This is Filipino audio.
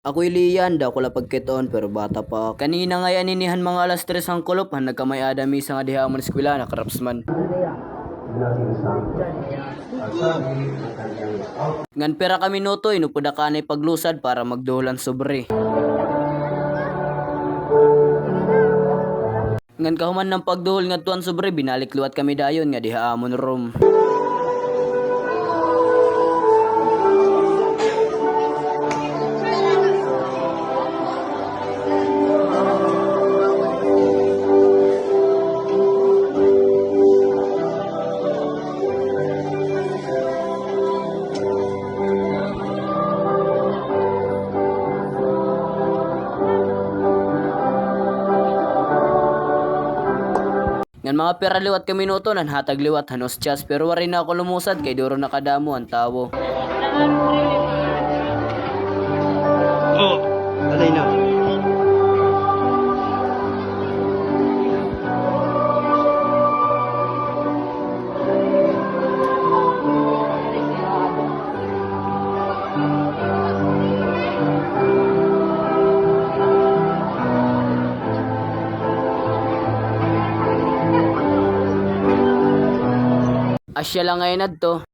Ako'y liyan, da ko lapagkiton pero bata pa. Kanina nga aninihan mga alas 3 ang kulop, han nagkamay adami sa nga diha man eskwela na karapsman. Ngan pera kami notoy, nupuda kanay paglusad para magdulan sobre. Ngan kahuman ng pagduhol nga tuan sobre, binalik luwat kami dayon nga diha amon room. Ngan mga pera liwat kami noto nan hatag liwat hanos chas pero wari na ako lumusad kay duro nakadamo ang tawo. Oh, alay na. Asya lang ngayon adto.